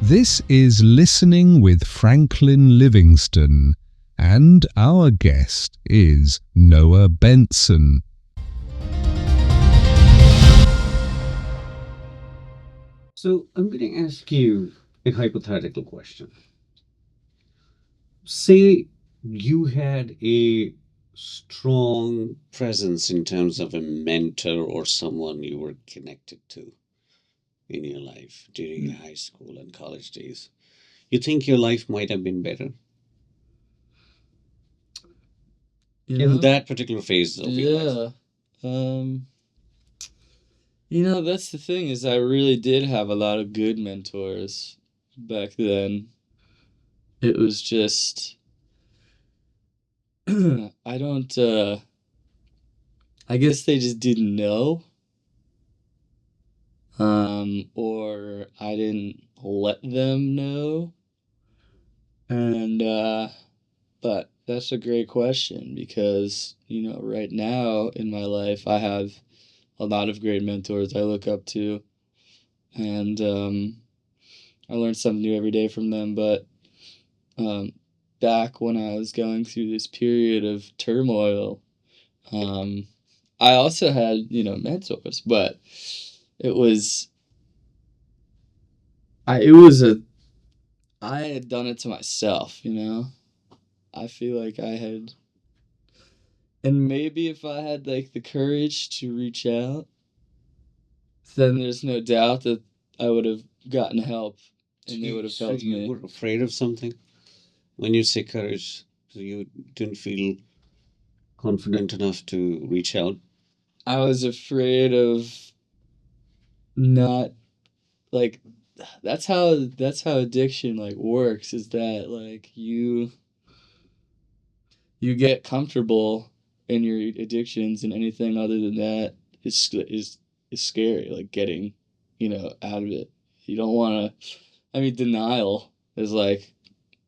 This is Listening with Franklin Livingston, and our guest is Noah Benson. So I'm going to ask you a hypothetical question. Say you had a strong presence in terms of a mentor or someone you were connected to in your life during your high school and college days. You think your life might have been better in that particular phase of your life? That's the thing is I really did have a lot of good mentors back then. It was just I don't I guess they just didn't know. Or I didn't let them know. And but that's a great question because, right now in my life I have a lot of great mentors I look up to, and I learn something new every day from them. But back when I was going through this period of turmoil, I also had, mentors, but it was I had done it to myself, I feel like I had, and maybe if I had like the courage to reach out, then there's no doubt that I would have gotten help and they would have helped you me. were afraid of something when you say courage, so you didn't feel confident enough to reach out. I was afraid of not like that's how addiction like works, is that like you get comfortable in your addictions, and anything other than that is scary, like getting out of it. You don't want to, denial is like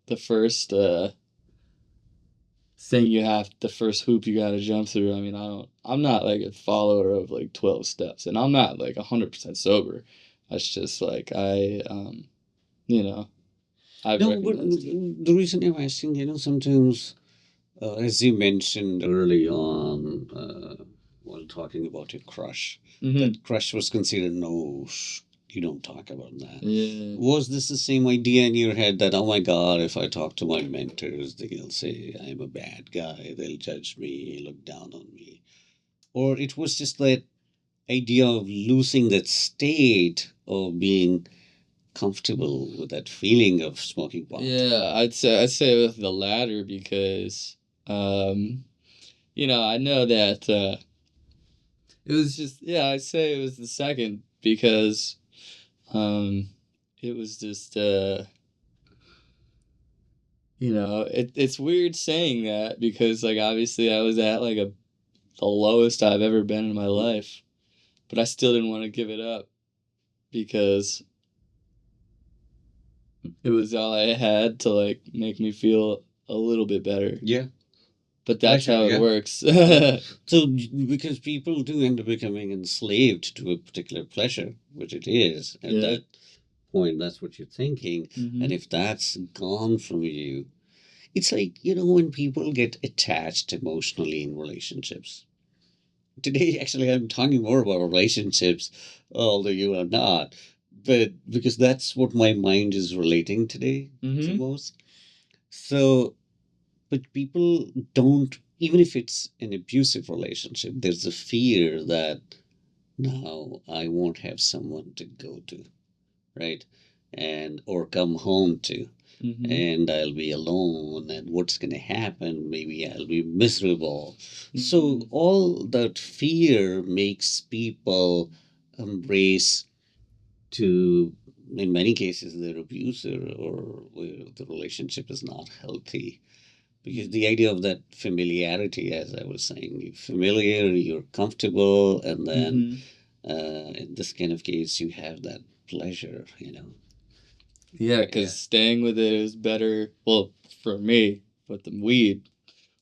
the first the first hoop you got to jump through. I'm not like a follower of like 12 steps, and I'm not like 100% sober. That's just like you know I've No, but recognized. the reason I'm asking, sometimes, as you mentioned early on, while talking about your crush, that crush was considered no, you don't talk about that. Yeah. Was this the same idea in your head that, oh my God, if I talk to my mentors, they'll say I'm a bad guy, they'll judge me, look down on me? Or it was just that idea of losing that state of being comfortable with that feeling of smoking pot? Yeah, I'd say with the latter because I know that it was just, yeah, I'd say it was the second because um it was just it's weird saying that because like obviously I was at like the lowest I've ever been in my life, but I still didn't want to give it up because it was all I had to like make me feel a little bit better. Yeah. But that's Pleasure, how it yeah. works. So, because people do end up becoming enslaved to a particular pleasure, which it is, at Yeah. that point, that's what you're thinking. Mhm. And if that's gone from you, it's like, when people get attached emotionally in relationships. Today, actually, I'm talking more about relationships, although you are not, but because that's what my mind is relating today to Mhm. most. So, but people don't, even if it's an abusive relationship, there's a fear that now I won't have someone to go to, right? And or come home to, Mhm. and I'll be alone, and what's going to happen? Maybe I'll be miserable. So all that fear makes people embrace to, in many cases, their abuser, or where the relationship is not healthy. Because the idea of that familiarity, as I was saying, you're familiar, you're comfortable, and then in this kind of case, you have that pleasure. Yeah, because staying with it is better. Well, for me, with the weed,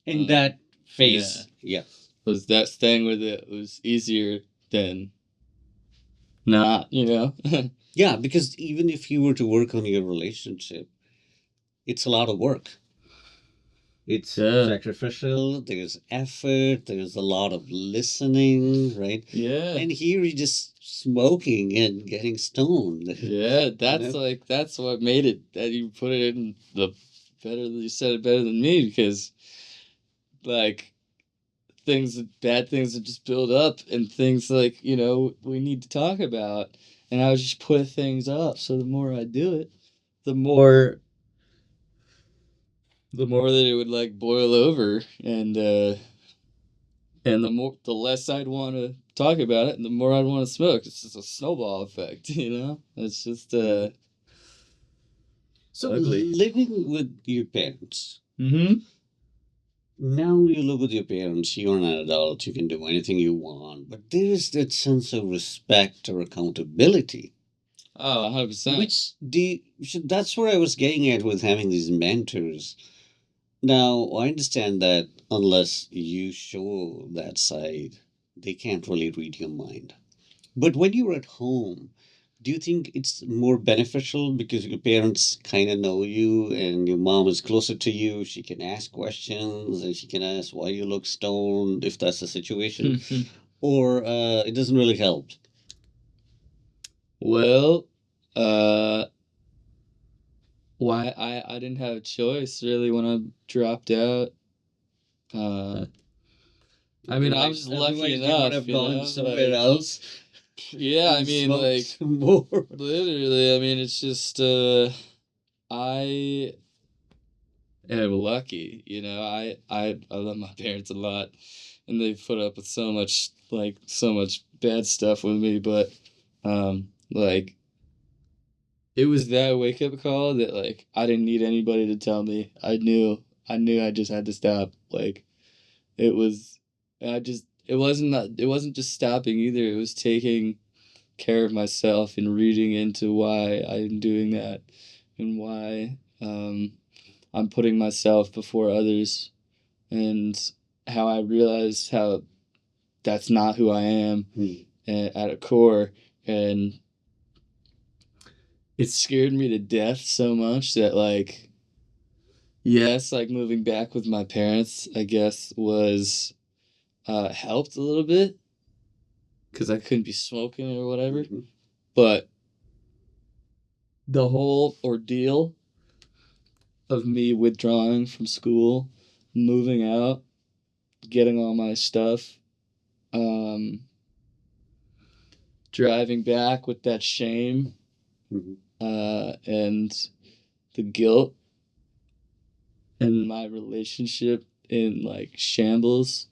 In that phase, yeah. was that staying with it was easier than not, Yeah, because even if you were to work on your relationship, it's a lot of work. It's Yeah. sacrificial, there's effort, there's a lot of listening, right? Yeah. And here you're just smoking and getting stoned. Yeah, that's know? like that's what made it that you put it in the better you said it better than me because like bad things that just build up and things like, we need to talk about. And I would just put things up. So the more I do it, the more that it would like boil over and the less I'd want to talk about it and the more I'd want to smoke. It's just a snowball effect, It's just So ugly. living with your parents. Mm-hmm. Now you live with your parents, you're an adult, you can do anything you want, but there is that sense of respect or accountability. Oh, 100%. Which that's what I was getting at with having these mentors. Now, I understand that unless you show that side, they can't really read your mind. But when you're at home, do you think it's more beneficial because your parents kind of know you and your mom is closer to you? She can ask questions and she can ask why you look stoned if that's the situation, or it doesn't really help. Well, uh, why I didn't have a choice really when I dropped out. Uh, I mean, I was just lucky Otherwise, you would enough, have gone somewhere like, else yeah, I and mean, like, smoked more. literally, I mean, it's just, I am lucky, I love my parents a lot, and they've put up with so much bad stuff with me, but, like, it was that wake up call that like I didn't need anybody to tell me. I knew I just had to stop. Like it was it wasn't just stopping either. It was taking care of myself and reading into why I'm doing that and why I'm putting myself before others and how I realized how that's not who I am at a core and it scared me to death so much that like yes, like moving back with my parents I guess was helped a little bit because I couldn't be smoking or whatever, but the whole ordeal of me withdrawing from school, moving out, getting all my stuff, um, driving back with that shame and the guilt and my relationship in like shambles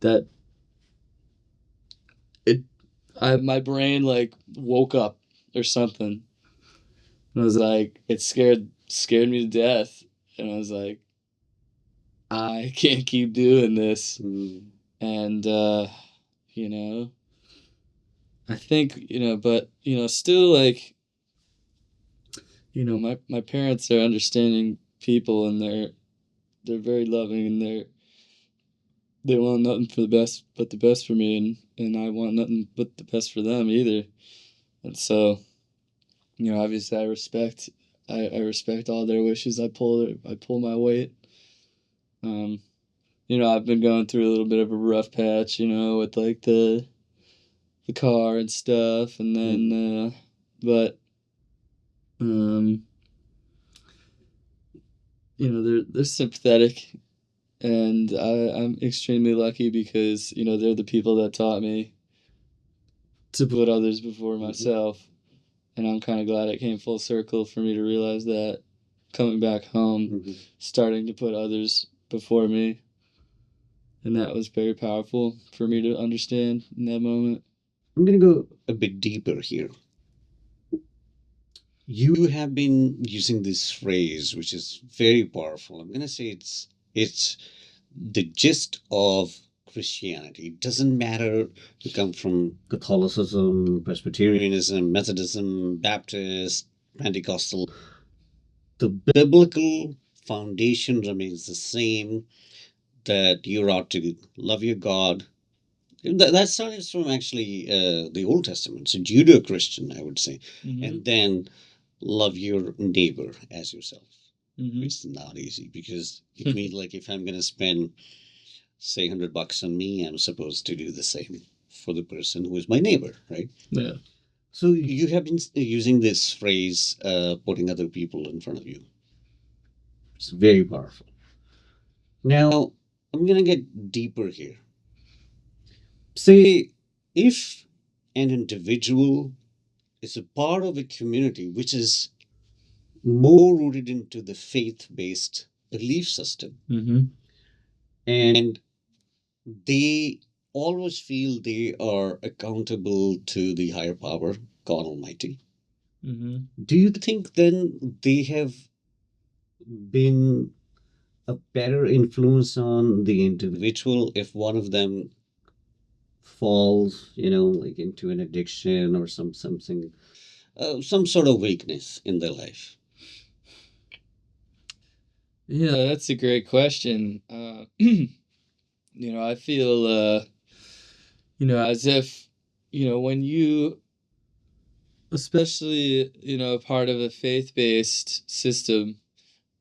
that it my brain like woke up or something and was like it scared me to death and I was like I can't keep doing this and you know I think but still like my parents are understanding people and they're very loving and they want nothing for the best but the best for me and I want nothing but the best for them either. And so, obviously I respect all their wishes. I pull my weight. Um, I've been going through a little bit of a rough patch, with like the car and stuff and then but um they're sympathetic and I'm extremely lucky because, they're the people that taught me to put others before myself. And I'm kind of glad it came full circle for me to realize that coming back home, starting to put others before me. And that was very powerful for me to understand in that moment. I'm going to go a bit deeper here. You have been using this phrase, which is very powerful. I'm going to say it's the gist of Christianity. It doesn't matter you come from Catholicism, Presbyterianism, Methodism, Baptist, Pentecostal. The biblical foundation remains the same that you ought to love your God That starts from actually the Old Testament, so Judeo-Christian, I would say, Mm-hmm. and then love your neighbor as yourself. Mm-hmm. It's not easy because it means like if I'm gonna spend say $100 on me, I'm supposed to do the same for the person who is my neighbor, right? Yeah. So you have been using this phrase, putting other people in front of you. It's very powerful. Now, I'm going to get deeper here. Say, if an individual is a part of a community which is more rooted into the faith based belief system, Mm-hmm. and they always feel they are accountable to the higher power, God Almighty, Mm-hmm. do you think then they have been a better influence on the individual if one of them falls, like into an addiction or something, some sort of weakness in their life? Yeah, that's a great question. I feel, as if, when you, especially, part of a faith-based system,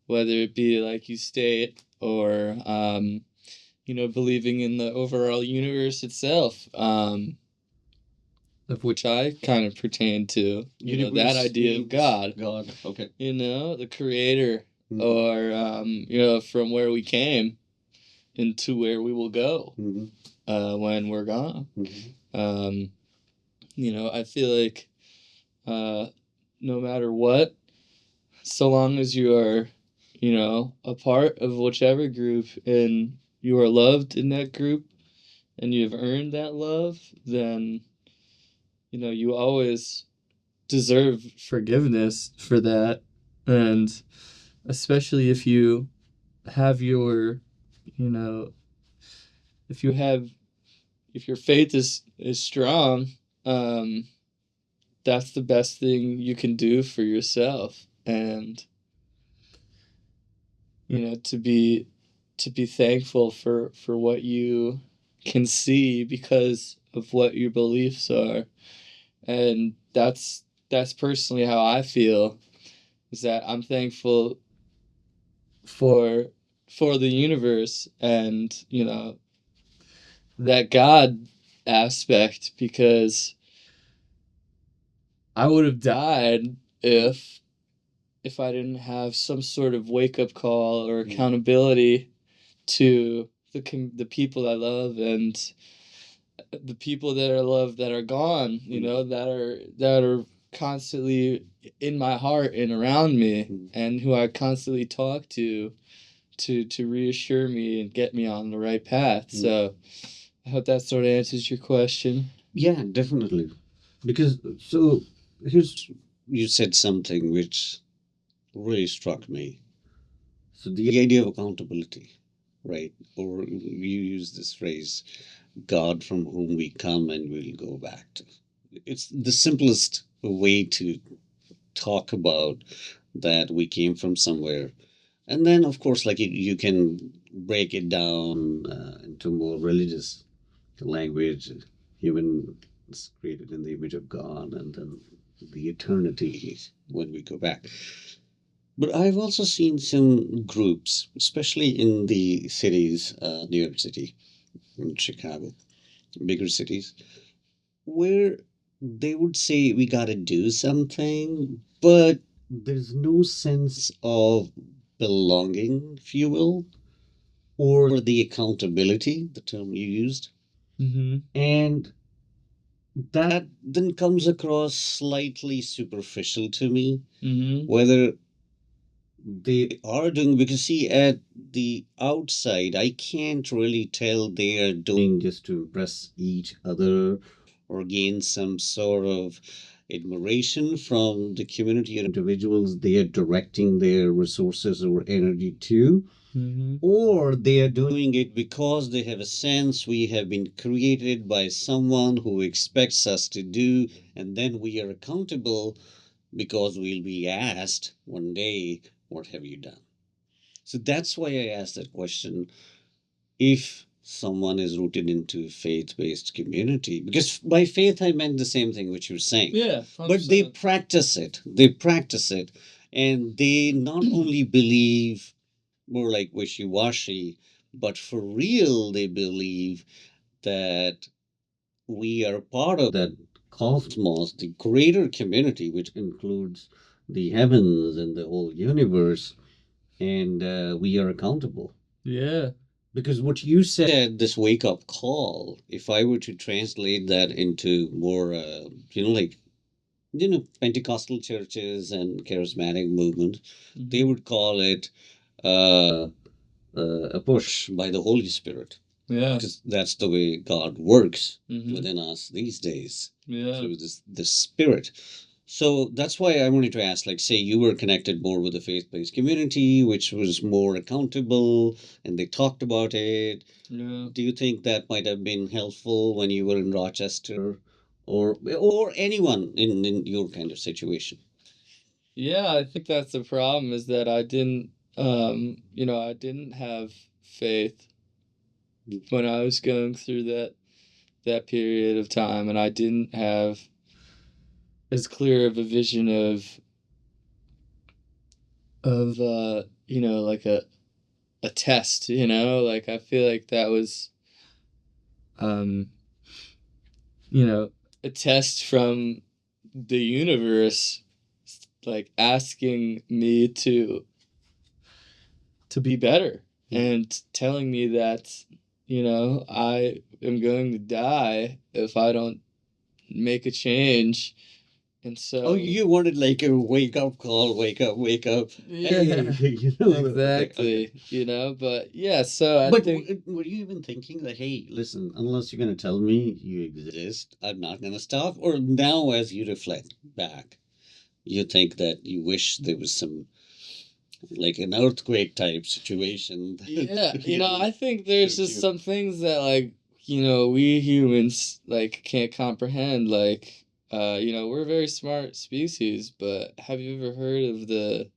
whether it be like you state or, believing in the overall universe itself, of which I kind of pertain to, that idea of God, Okay. the creator, Mhm. or, from where we came into where we will go Mhm. when we're gone. Mhm. Um, I feel like no matter what, so long as you are, a part of whichever group and you are loved in that group and you have earned that love, then, you always deserve forgiveness for that. And especially if you have your, you know, if you have, if your faith is strong, um, that's the best thing you can do for yourself. And, to be thankful for what you can see because of what your beliefs are. And that's personally how I feel, is that I'm thankful for the universe and, that God aspect, because I would have died if I didn't have some sort of wake up call or accountability to the people I love and the people that I love that are gone, that are constantly in my heart and around me, and who I constantly talk to reassure me and get me on the right path. So I hope that sort of answers your question. Yeah, definitely. Because so here's you said something which really struck me. So the idea of accountability, right? Or you use this phrase, God from whom we come and we'll go back to. It's the simplest way to talk about that we came from somewhere. And then, of course, like you can break it down into more religious language. Human is created in the image of God, and then the eternity when we go back. But I've also seen some groups, especially in the cities, New York City, in Chicago, bigger cities, where they would say we got to do something, but there's no sense of belonging, if you will, or the accountability, the term you used. Mm-hmm. And that then comes across slightly superficial to me, Mm-hmm. whether they are doing, because see, at the outside I can't really tell they are doing just to impress each other or gain some sort of admiration from the community or individuals they are directing their resources or energy to, Mm-hmm. or they are doing it because they have a sense we have been created by someone who expects us to do, and then we are accountable because we'll be asked one day, what have you done? So that's why I asked that question. If someone is rooted into faith-based community, because by faith I meant the same thing which you're saying. Yeah, But they 100%. practice it, and they not only believe more like wishy-washy, but for real they believe that we are part of that cosmos, the greater community, which includes the heavens and the whole universe, and we are accountable. Yeah. Because what you said, this wake up call, if I were to translate that into more, like, Pentecostal churches and charismatic movement, they would call it uh, a push by the Holy Spirit. Yeah. Because that's the way God works Mhm. within us these days, Yeah. through this spirit. So that's why I wanted to ask, like, say you were connected more with the faith-based community, which was more accountable, and they talked about it. Yeah. Do you think that might have been helpful when you were in Rochester, or anyone in your kind of situation? Yeah, I think that's the problem is that I didn't I didn't have faith when I was going through that period of time, and I didn't have as clear of a vision of like a test, like I feel like that was um a test from the universe, like asking me to be better and telling me that I am going to die if I don't make a change. And Oh, so you wanted like a wake up call, wake up, wake up. yeah, Hey, exactly, but yeah, so I But think were you even thinking that, hey, listen, unless you're going to tell me you exist, I'm not going to stop? Or now, as you reflect back, you think that you wish there was some, like, an earthquake type situation? yeah, I think there's just some things that like we humans like can't comprehend, like we're a very smart species, but have you ever heard of the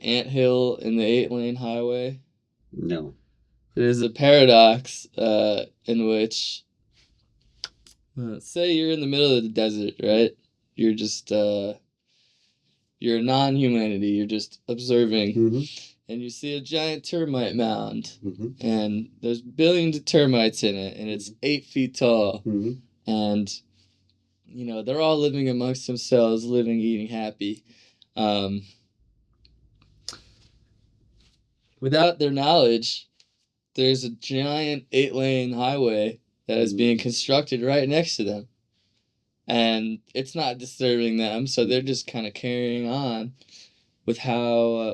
anthill in the 8-lane highway? No. There's a paradox in which, say you're in the middle of the desert, right? You're just you're non-humanity. You're just observing, and you see a giant termite mound, and there's billions of termites in it, and it's 8 feet tall, and they're all living amongst themselves, living, eating, happy. Without their knowledge, there's a giant 8-lane highway that is being constructed right next to them. And it's not disturbing them, so they're just kind of carrying on with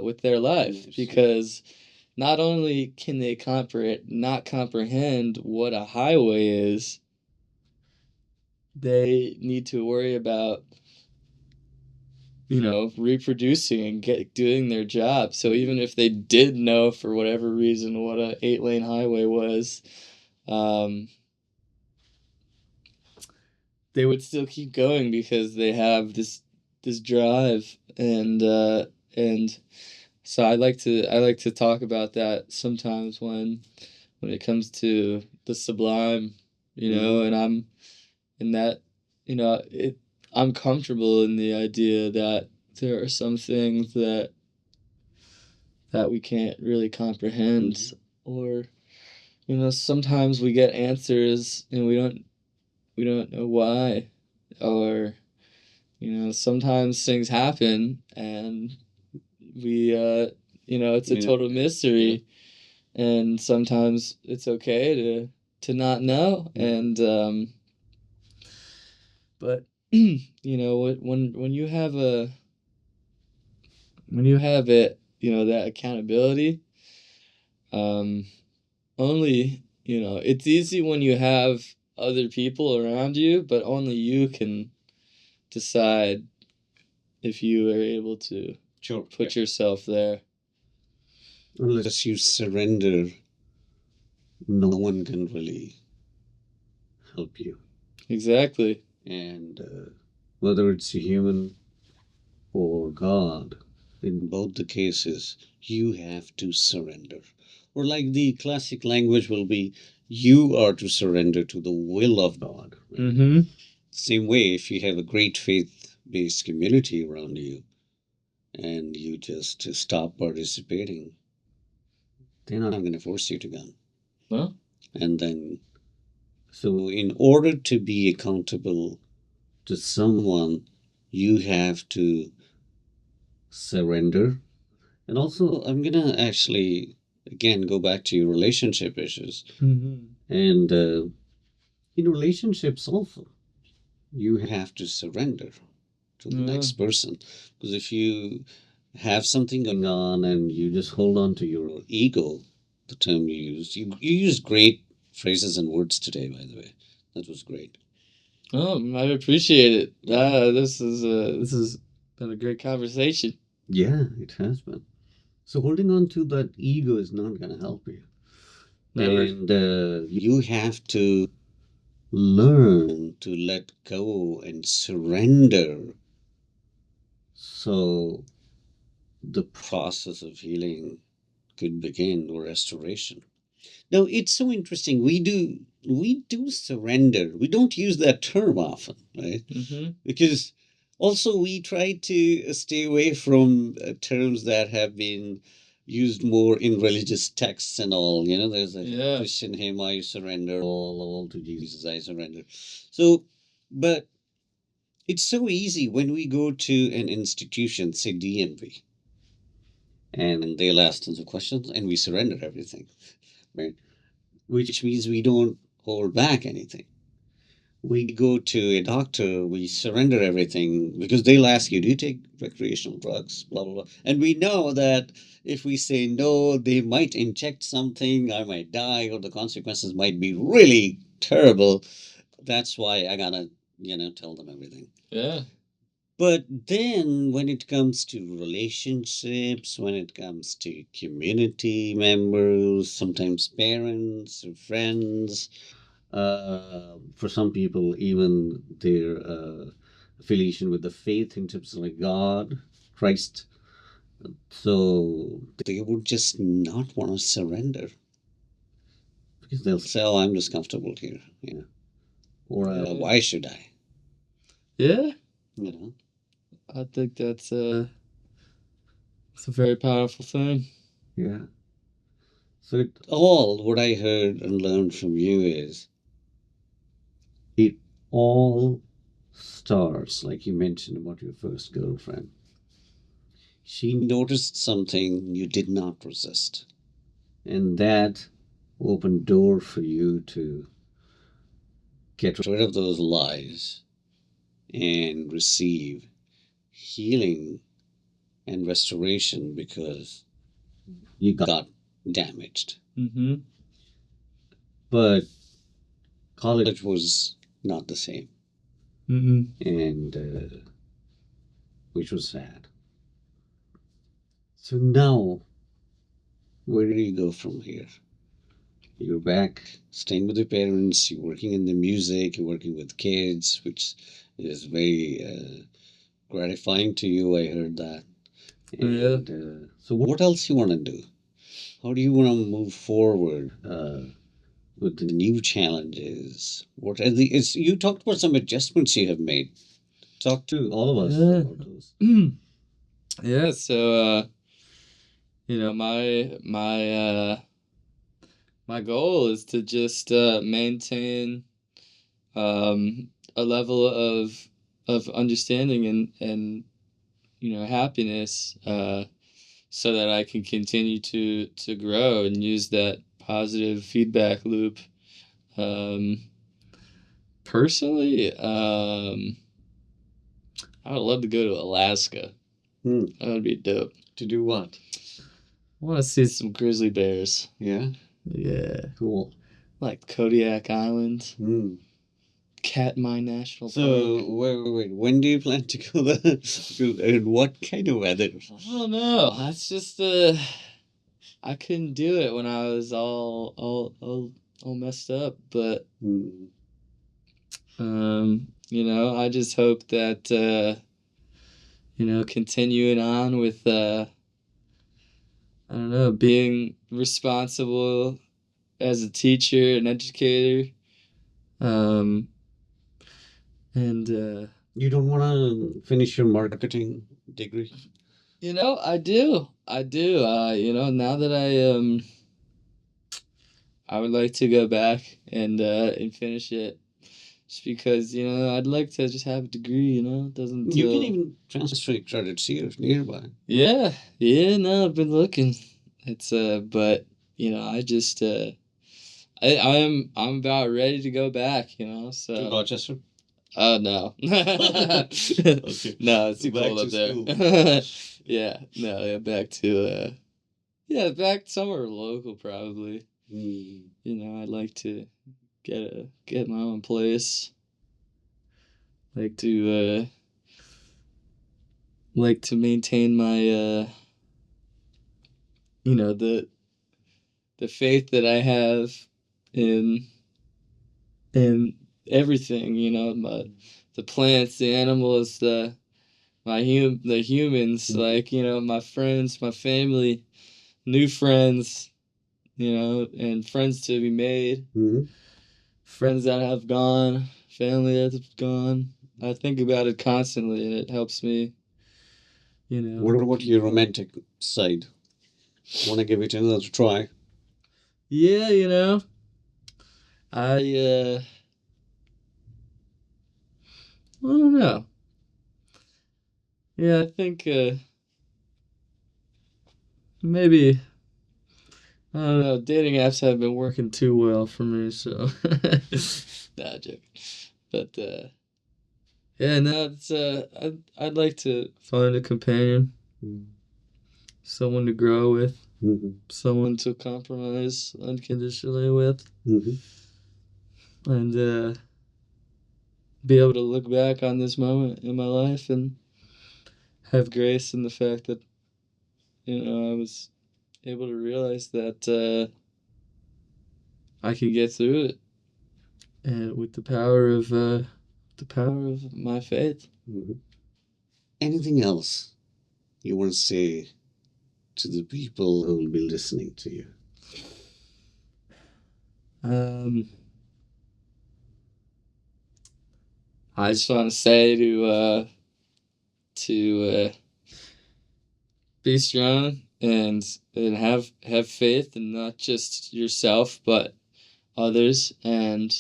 with their life, because not only can they not comprehend what a highway is, they need to worry about reproducing and doing their job. So even if they did know for whatever reason what a 8-lane highway was, they would still keep going because they have this drive, and so I like to talk about that sometimes when it comes to the sublime, and I'm in that, I'm comfortable in the idea that there are some things that we can't really comprehend, or sometimes we get answers and we don't know why, or sometimes things happen and we it's a total mystery, and sometimes it's okay to not know, and but when you have it, that accountability, um only it's easy when you have other people around you, but only you can decide if you are able to put yourself there. Unless you surrender, no one can really help you. Exactly. And whether it's a human or God, in both the cases, you have to surrender. Or like the classic language will be, you are to surrender to the will of God. Right? Mm-hmm. Same way, if you have a great faith-based community around you and you just stop participating, they're not going to force you to come. Well, And then, so in order to be accountable to someone, you have to surrender. And also, I'm going to actually, again, go back to your relationship issues. mm-hmm. And in relationships, also, you have to surrender to the Yeah. next person. Because if you have something going on and you just hold on to your ego, the term you used, you used great phrases and words today, by the way. That was great. Oh, I appreciate it. This has been a great conversation. Yeah, it has been. So holding on to that ego is not going to help you. Never. And you have to learn to let go and surrender. So the process of healing could begin, or restoration. Now it's so interesting. We do surrender. We don't use that term often, right? Mm-hmm. Because also we try to stay away from terms that have been used more in religious texts and all. You know, there's a Yeah. Christian hymn, I surrender all to Jesus, I surrender. So, but it's so easy when we go to an institution, say DMV, and they'll ask tons of questions and we surrender everything, right? Which means we don't hold back anything. We go to a doctor, we surrender everything because they'll ask you, do you take recreational drugs? Blah, blah, blah. And we know that if we say no, they might inject something, I might die, or the consequences might be really terrible. That's why I gotta, tell them everything. Yeah. But then when it comes to relationships, when it comes to community members, sometimes parents or friends, for some people, even their affiliation with the faith in terms of like God, Christ, so they would just not want to surrender because they'll say, "Oh, I'm just comfortable here," or Yeah. "Why should I?" Yeah. You know. I think it's a very powerful thing. Yeah. So all what I heard and learned from you is it all starts, like you mentioned about your first girlfriend. She noticed something you did not resist. And that opened door for you to get rid of those lies and receive healing and restoration because you got damaged. Mm-hmm. But college was not the same, Mm-hmm. and which was sad. So now, where do you go from here? You're back staying with your parents, you're working in the music, you're working with kids, which is very gratifying to you. I heard that. Yeah. And so, what else you want to do? How do you want to move forward with the new challenges? What are the? You talked about some adjustments you have made. Talk to all of us Yeah. about those. Yeah. So, my goal is to just maintain a level of understanding and happiness, so that I can continue to grow and use that positive feedback loop. Um, Personally, I would love to go to Alaska. Hmm. That would be dope. To do what? I want to see some grizzly bears. Yeah. Yeah. Cool. Like Kodiak Island, Hmm. Katmai National Park. So wait. When do you plan to go there? And what kind of weather? I don't know. That's just I couldn't do it when I was all messed up. But Hmm. I just hope that continuing on with I don't know, responsible as a teacher and educator. And You don't want to finish your marketing degree? I do. Now that I would like to go back and finish it. Just because, I'd like to just have a degree, it doesn't You can even transfer credits here nearby. Yeah. No, I've been looking. It's but I just I'm about ready to go back, so To Rochester? Oh no. Okay. No, it's too Back cold to up there. school. Yeah, no, back to back somewhere local probably. I'd like to get my own place. Like to maintain my the faith that I have in in everything, the plants, the animals, the humans, like, my friends, my family, new friends, and friends to be made, friends that have gone, family that have gone. I think about it constantly, and it helps me, What about your romantic side? Want to give it another try? Yeah, I don't know. Yeah, I think maybe I don't know. Dating apps haven't been working too well for me, so nah, joking. But yeah, no, it's I'd like to find a companion, someone to grow with, someone to compromise unconditionally with, and be able to look back on this moment in my life and have grace in the fact that I was able to realize that I could get through it, and with the power of my faith. Anything else you want to say to the people who will be listening to you? I just want to say to be strong and have faith in not just yourself but others, and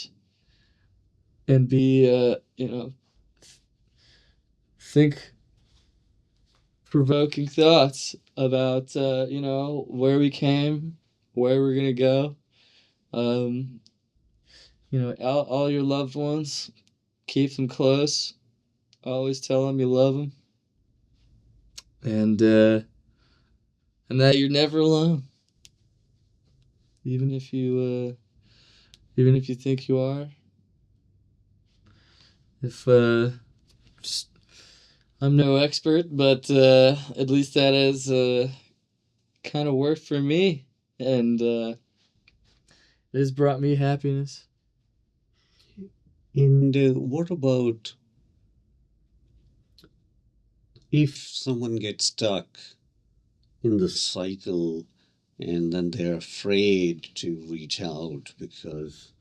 be think provoking thoughts about where we came, where we're gonna go. um all your loved ones, keep them close, always tell them you love them, and that you're never alone, even if you think you are. If just, I'm no expert, but at least that has kind of worked for me, and it has brought me happiness. And what about if someone gets stuck in the cycle and then they're afraid to reach out because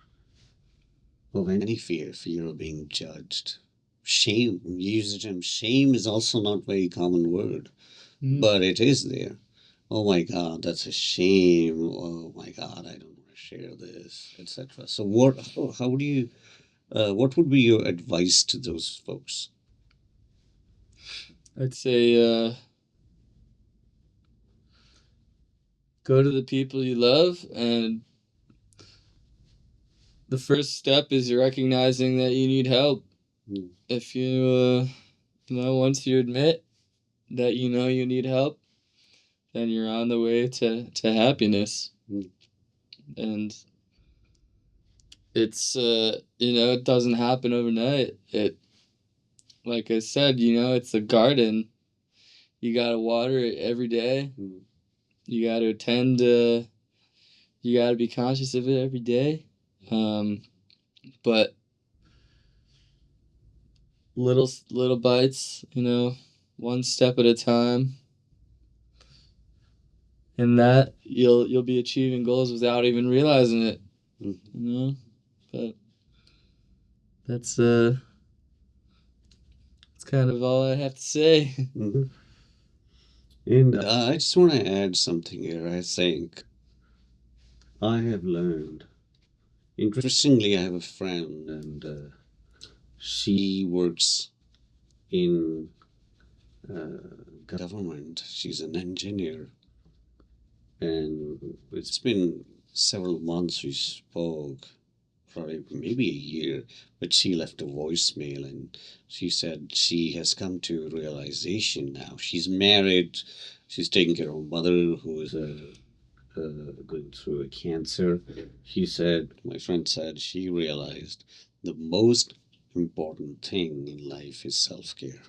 of any fear of being judged? Shame, use the term shame is also not very common word, but it is there. Oh my God, that's a shame. Oh my God, I don't want to share this, etc. So how do you, what would be your advice to those folks? I'd say go to the people you love, and the first step is recognizing that you need help. If once you admit that you need help, then you're on the way to happiness. And it's it doesn't happen overnight. It, like I said, it's a garden. You gotta water it every day. You gotta attend you gotta be conscious of it every day. But little bites, one step at a time. and that you'll be achieving goals without even realizing it. Mhm. You know, but that's kind of all I have to say. Mhm. And I just want to add something here. I think I have learned. Interestingly, I have a friend, and she works in government. She's an engineer, and it's been several months we spoke, probably maybe a year, but she left a voicemail and she said she has come to realization now. She's married, she's taking care of her mother who is going through a cancer. She said, my friend said, she realized the most important thing in life is self care.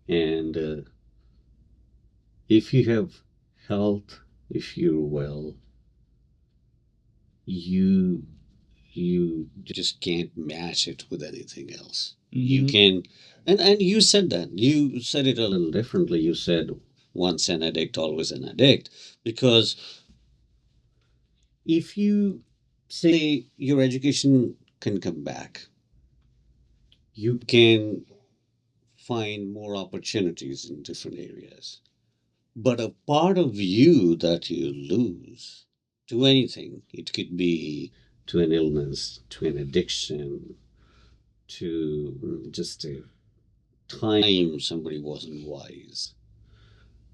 And if you have health, if you're well, you just can't match it with anything else. You can, and you said that. You said it a little differently. You said once an addict, always an addict, because if you say your education can come back, you can find more opportunities in different areas. But a part of you that you lose to anything, it could be to an illness, to an addiction, to just a time somebody wasn't wise,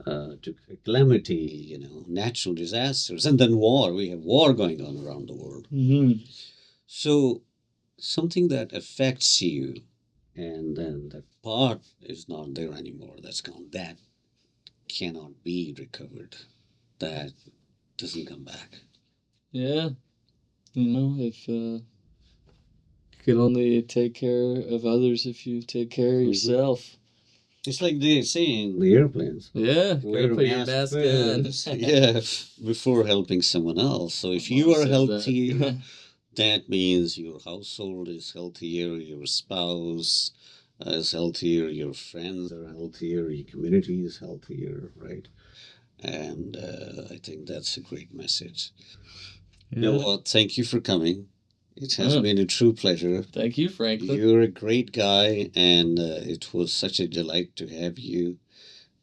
to calamity, natural disasters, and then war. We have war going on around the world. Mm-hmm. So something that affects you, and then that part is not there anymore. That's gone. That cannot be recovered. That doesn't come back. Yeah, if you can only take care of others if you take care of yourself. It's like they say in the airplanes. Yeah, Wear gotta a put your mask on. first. Yeah, before helping someone else. So if My you mom are says healthy, that. that means your household is healthier, your spouse is healthier, your friends are healthier, your community is healthier, right? And I think that's a great message. Yeah. Well, thank you for coming. It has Oh, been a true pleasure. thank you, Franklin. You're a great guy, and it was such a delight to have you,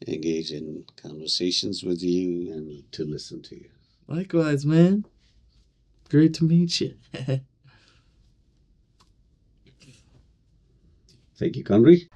engage in conversations with you, and to listen to you. Likewise, man. Great to meet you. Thank you, Conry.